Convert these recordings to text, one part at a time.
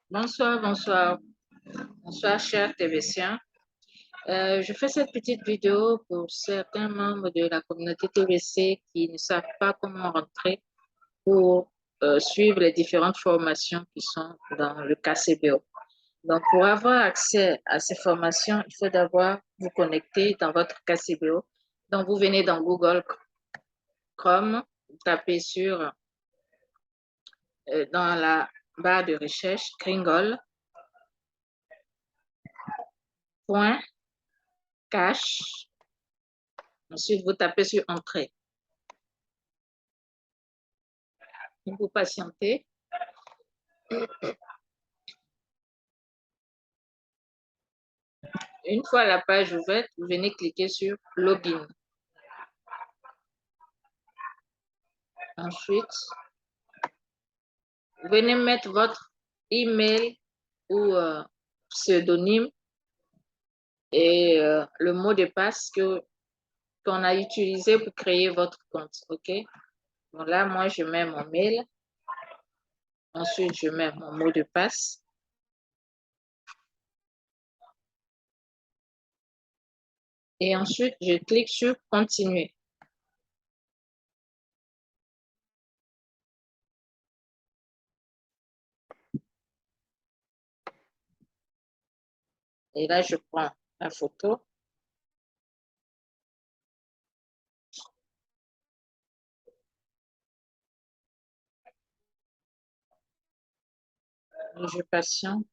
Bonsoir, bonsoir, bonsoir, chers TVCiens. Je fais cette petite vidéo pour certains membres de la communauté TVC qui ne savent pas comment rentrer pour suivre les différentes formations qui sont dans le KCBO. Donc, pour avoir accès à ces formations, il faut d'abord vous connecter dans votre KCBO. Donc, vous venez dans Google Chrome, vous tapez dans la barre de recherche Kringle. Cache. Ensuite, vous tapez sur Entrée. Vous patientez. Une fois la page ouverte, vous venez cliquer sur Login. Ensuite, vous venez mettre votre email ou pseudonyme et le mot de passe qu'on a utilisé pour créer votre compte. OK? Donc là, moi, je mets mon mail. Ensuite, je mets mon mot de passe. Et ensuite, je clique sur Continuer. Et là, je prends la photo. Et je patiente.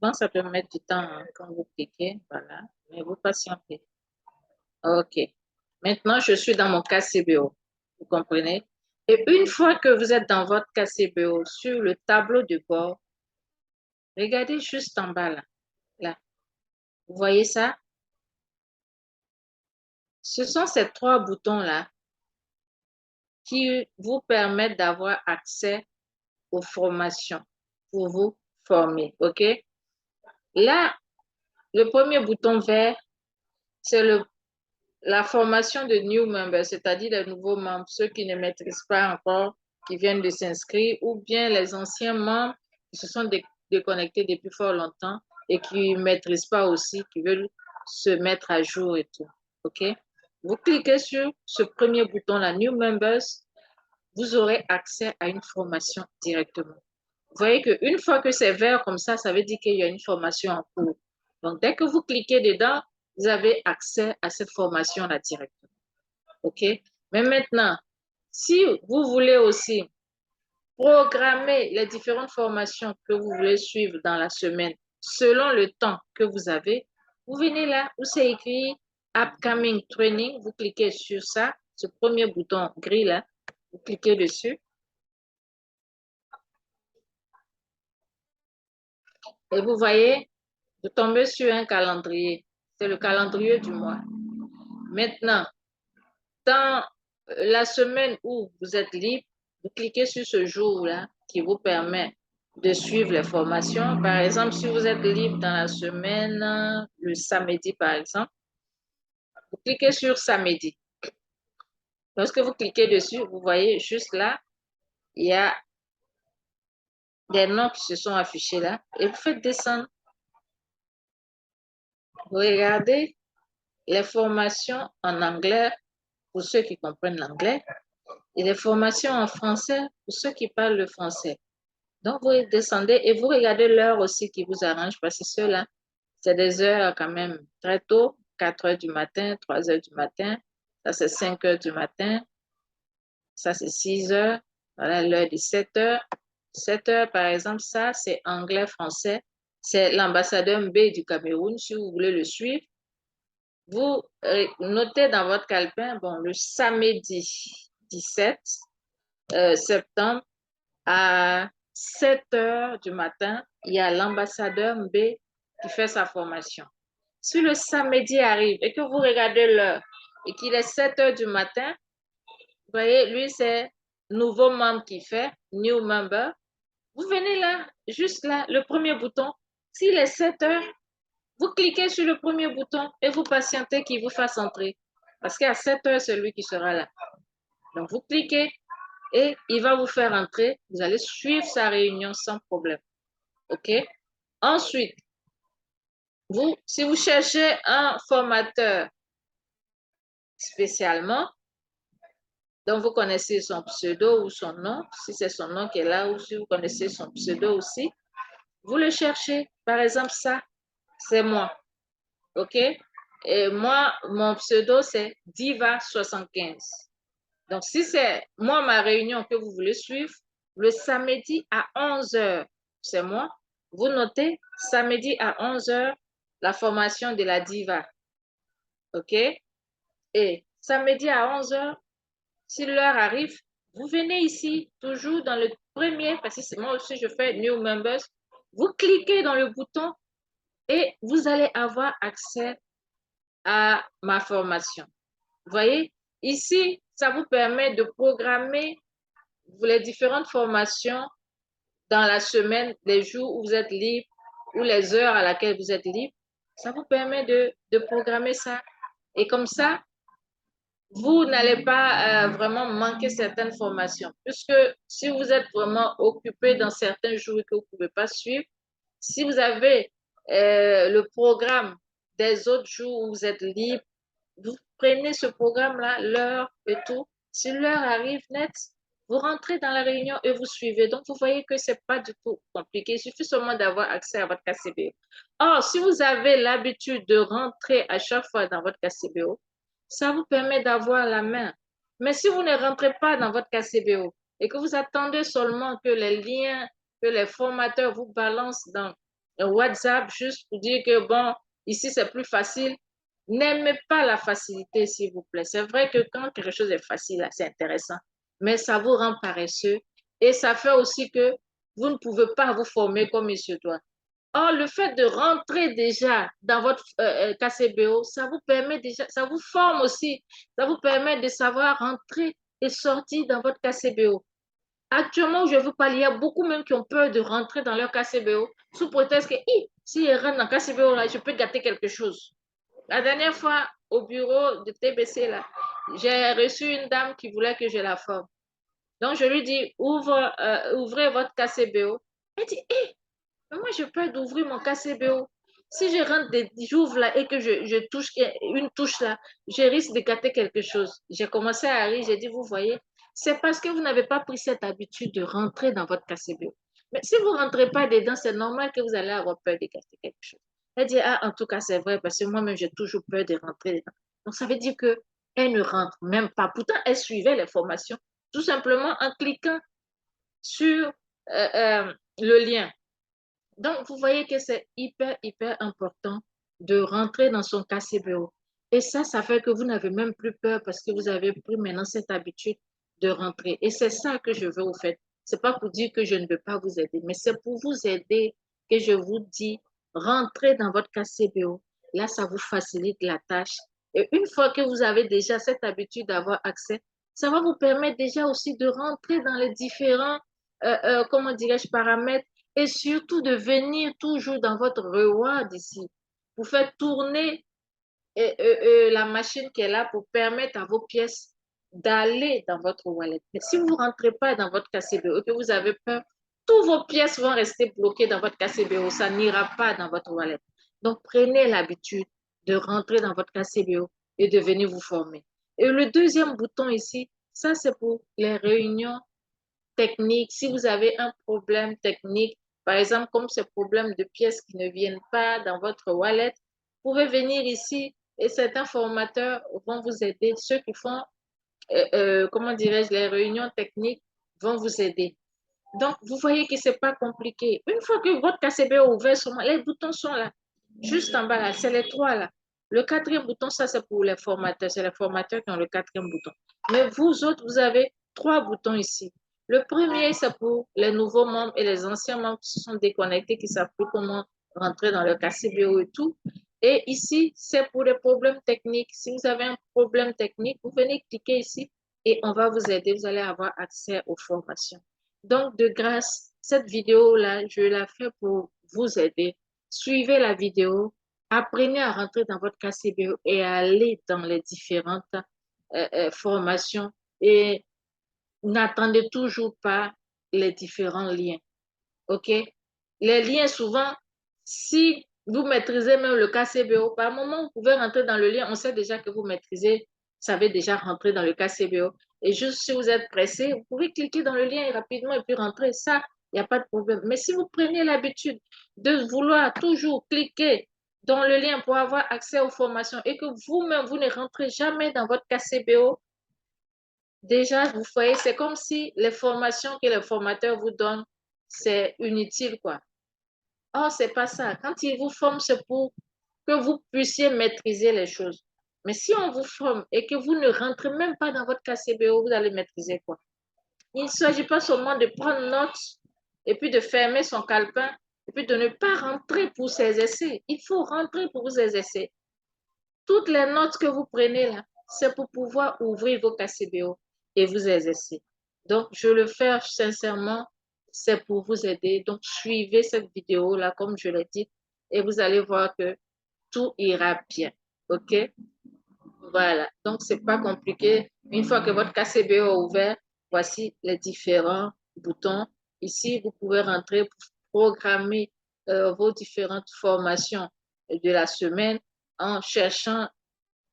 Bon, ça peut mettre du temps hein, quand vous cliquez, voilà, mais vous patientez. OK. Maintenant, je suis dans mon KCBO, vous comprenez? Et une fois que vous êtes dans votre KCBO, sur le tableau de bord, regardez juste en bas là, là. Vous voyez ça? Ce sont ces trois boutons-là qui vous permettent d'avoir accès aux formations pour vous former, OK? Là, le premier bouton vert, c'est la formation de new members, c'est-à-dire les nouveaux membres, ceux qui ne maîtrisent pas encore, qui viennent de s'inscrire, ou bien les anciens membres qui se sont déconnectés depuis fort longtemps et qui ne maîtrisent pas aussi, qui veulent se mettre à jour et tout. OK? Vous cliquez sur ce premier bouton, la New Members, vous aurez accès à une formation directement. Vous voyez qu'une fois que c'est vert comme ça veut dire qu'il y a une formation en cours. Donc, dès que vous cliquez dedans, vous avez accès à cette formation-là directement. OK? Mais maintenant, si vous voulez aussi programmer les différentes formations que vous voulez suivre dans la semaine selon le temps que vous avez, vous venez là où c'est écrit Upcoming Training, vous cliquez sur ça, ce premier bouton gris là, vous cliquez dessus. Et vous voyez, vous tombez sur un calendrier. C'est le calendrier du mois. Maintenant, dans la semaine où vous êtes libre, vous cliquez sur ce jour-là qui vous permet de suivre les formations. Par exemple, si vous êtes libre dans la semaine, le samedi par exemple, vous cliquez sur samedi. Lorsque vous cliquez dessus, vous voyez juste là, il y a des noms qui se sont affichés là et vous faites descendre. Vous regardez les formations en anglais pour ceux qui comprennent l'anglais et les formations en français pour ceux qui parlent le français. Donc, vous descendez et vous regardez l'heure aussi qui vous arrange parce que ceux-là, c'est des heures quand même très tôt, 4 heures du matin, 3 heures du matin, ça c'est 5 heures du matin, ça c'est 6 heures, voilà l'heure de 7 heures. 7 heures, par exemple, ça c'est anglais-français, c'est l'ambassadeur B du Cameroun, si vous voulez le suivre. Vous notez dans votre calepin, bon, le samedi 17 septembre à 7 heures du matin, il y a l'ambassadeur B qui fait sa formation. Si le samedi arrive et que vous regardez l'heure et qu'il est 7 heures du matin, voyez, lui, c'est nouveau membre qui fait, new member. Vous venez là, juste là, le premier bouton. S'il est 7 heures, vous cliquez sur le premier bouton et vous patientez qu'il vous fasse entrer. Parce qu'à 7 heures, c'est lui qui sera là. Donc, vous cliquez et il va vous faire entrer. Vous allez suivre sa réunion sans problème. OK? Ensuite, si vous cherchez un formateur spécialement, donc vous connaissez son pseudo ou son nom, si c'est son nom qui est là ou si vous connaissez son pseudo aussi, vous le cherchez. Par exemple, ça, c'est moi. OK? Et moi, mon pseudo, c'est Diva75. Donc, si c'est moi, ma réunion que vous voulez suivre, le samedi à 11 heures, c'est moi. Vous notez, samedi à 11 heures, la formation de la Diva. OK? Et samedi à 11 heures, si l'heure arrive, vous venez ici, toujours dans le premier, parce que moi aussi je fais New Members, vous cliquez dans le bouton et vous allez avoir accès à ma formation. Vous voyez, ici, ça vous permet de programmer les différentes formations dans la semaine, les jours où vous êtes libre ou les heures à laquelle vous êtes libre. Ça vous permet de programmer ça. Et comme ça, vous n'allez pas vraiment manquer certaines formations. Puisque si vous êtes vraiment occupé dans certains jours et que vous ne pouvez pas suivre, si vous avez le programme des autres jours où vous êtes libre, vous prenez ce programme-là, l'heure et tout. Si l'heure arrive net, vous rentrez dans la réunion et vous suivez. Donc, vous voyez que ce n'est pas du tout compliqué. Il suffit seulement d'avoir accès à votre KCBO. Or, si vous avez l'habitude de rentrer à chaque fois dans votre KCBO, ça vous permet d'avoir la main. Mais si vous ne rentrez pas dans votre KCBO et que vous attendez seulement que les liens, que les formateurs vous balancent dans WhatsApp juste pour dire que, bon, ici c'est plus facile, n'aimez pas la facilité, s'il vous plaît. C'est vrai que quand quelque chose est facile, c'est intéressant, mais ça vous rend paresseux et ça fait aussi que vous ne pouvez pas vous former comme il se doit. Or, le fait de rentrer déjà dans votre KCBO, ça vous permet déjà, ça vous forme aussi, ça vous permet de savoir rentrer et sortir dans votre KCBO. Actuellement, je vous parle, il y a beaucoup même qui ont peur de rentrer dans leur KCBO sous prétexte que si je rentre dans le KCBO, là, je peux gâter quelque chose. La dernière fois, au bureau de TBC, là, j'ai reçu une dame qui voulait que je la forme. Donc, je lui dis, ouvrez votre KCBO. Elle dit, moi, j'ai peur d'ouvrir mon KCBO. Si je rentre, j'ouvre là et que je touche une touche là, je risque de gâter quelque chose. J'ai commencé à rire, j'ai dit, vous voyez, c'est parce que vous n'avez pas pris cette habitude de rentrer dans votre KCBO. Mais si vous ne rentrez pas dedans, c'est normal que vous allez avoir peur de gâter quelque chose. Elle dit, ah, en tout cas, c'est vrai, parce que moi-même, j'ai toujours peur de rentrer dedans. Donc, ça veut dire qu'elle ne rentre même pas. Pourtant, elle suivait les formations, tout simplement en cliquant sur le lien. Donc, vous voyez que c'est hyper, hyper important de rentrer dans son KCBO. Et ça fait que vous n'avez même plus peur parce que vous avez pris maintenant cette habitude de rentrer. Et c'est ça que je veux vous faire. Ce n'est pas pour dire que je ne veux pas vous aider, mais c'est pour vous aider que je vous dis, rentrez dans votre KCBO. Là, ça vous facilite la tâche. Et une fois que vous avez déjà cette habitude d'avoir accès, ça va vous permettre déjà aussi de rentrer dans les différents, comment dirais-je, paramètres et surtout de venir toujours dans votre reward ici. Vous faites tourner la machine qui est là pour permettre à vos pièces d'aller dans votre wallet. Mais si vous ne rentrez pas dans votre KCBO et que vous avez peur, toutes vos pièces vont rester bloquées dans votre KCBO. Ça n'ira pas dans votre wallet. Donc, prenez l'habitude de rentrer dans votre KCBO et de venir vous former. Et le deuxième bouton ici, ça c'est pour les réunions techniques. Si vous avez un problème technique, par exemple, comme ce problème de pièces qui ne viennent pas dans votre wallet, vous pouvez venir ici et certains formateurs vont vous aider. Ceux qui font, comment dirais-je, les réunions techniques vont vous aider. Donc, vous voyez que ce n'est pas compliqué. Une fois que votre KCB est ouvert, les boutons sont là, juste en bas là, c'est les trois là. Le quatrième bouton, ça c'est pour les formateurs. C'est les formateurs qui ont le quatrième bouton. Mais vous autres, vous avez trois boutons ici. Le premier, c'est pour les nouveaux membres et les anciens membres qui se sont déconnectés, qui ne savent plus comment rentrer dans le KCBO et tout. Et ici, c'est pour les problèmes techniques. Si vous avez un problème technique, vous venez cliquer ici et on va vous aider. Vous allez avoir accès aux formations. Donc, de grâce, cette vidéo-là, je la fais pour vous aider. Suivez la vidéo, apprenez à rentrer dans votre KCBO et à aller dans les différentes formations et n'attendez toujours pas les différents liens. OK? Les liens, souvent, si vous maîtrisez même le KCBO, par moment, vous pouvez rentrer dans le lien. On sait déjà que vous maîtrisez, savez déjà rentrer dans le KCBO. Et juste si vous êtes pressé, vous pouvez cliquer dans le lien rapidement et puis rentrer. Ça, il n'y a pas de problème. Mais si vous prenez l'habitude de vouloir toujours cliquer dans le lien pour avoir accès aux formations et que vous-même, vous ne rentrez jamais dans votre KCBO, déjà, vous voyez, c'est comme si les formations que les formateurs vous donnent, c'est inutile, quoi. Or, c'est pas ça. Quand ils vous forment, c'est pour que vous puissiez maîtriser les choses. Mais si on vous forme et que vous ne rentrez même pas dans votre KCBO, vous allez maîtriser quoi? Il ne s'agit pas seulement de prendre note et puis de fermer son calepin et puis de ne pas rentrer pour ses essais. Il faut rentrer pour vos essais. Toutes les notes que vous prenez là, c'est pour pouvoir ouvrir vos KCBO et vous exercer. Donc, je le fais sincèrement, c'est pour vous aider. Donc, suivez cette vidéo-là, comme je l'ai dit, et vous allez voir que tout ira bien. OK? Voilà. Donc, c'est pas compliqué. Une fois que votre KCBO est ouvert, voici les différents boutons. Ici, vous pouvez rentrer pour programmer vos différentes formations de la semaine en cherchant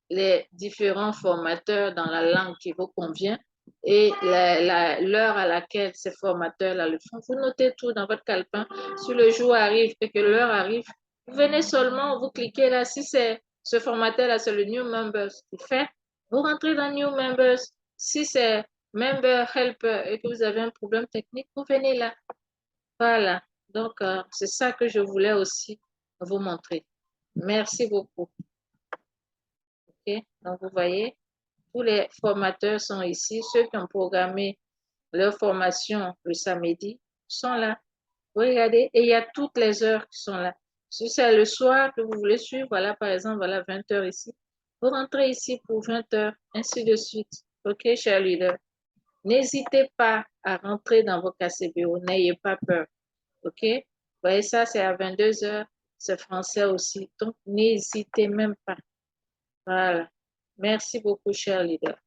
les différents formateurs dans la langue qui vous convient et l'heure à laquelle ces formateurs-là le font. Vous notez tout dans votre calepin. Si le jour arrive et que l'heure arrive, vous venez seulement, vous cliquez là. Si c'est ce formateur-là, c'est le New Members qui fait, vous rentrez dans New Members. Si c'est Member Helper et que vous avez un problème technique, vous venez là. Voilà. Donc, c'est ça que je voulais aussi vous montrer. Merci beaucoup. OK? Donc, vous voyez, tous les formateurs sont ici. Ceux qui ont programmé leur formation le samedi sont là. Vous regardez, et il y a toutes les heures qui sont là. Si c'est le soir que vous voulez suivre, voilà, par exemple, voilà 20 heures ici. Vous rentrez ici pour 20 heures, ainsi de suite. OK, chers leaders? N'hésitez pas à rentrer dans vos KCBO. N'ayez pas peur. OK? Vous voyez, ça, c'est à 22 heures. C'est français aussi. Donc, n'hésitez même pas. Voilà. Merci beaucoup, chers leaders.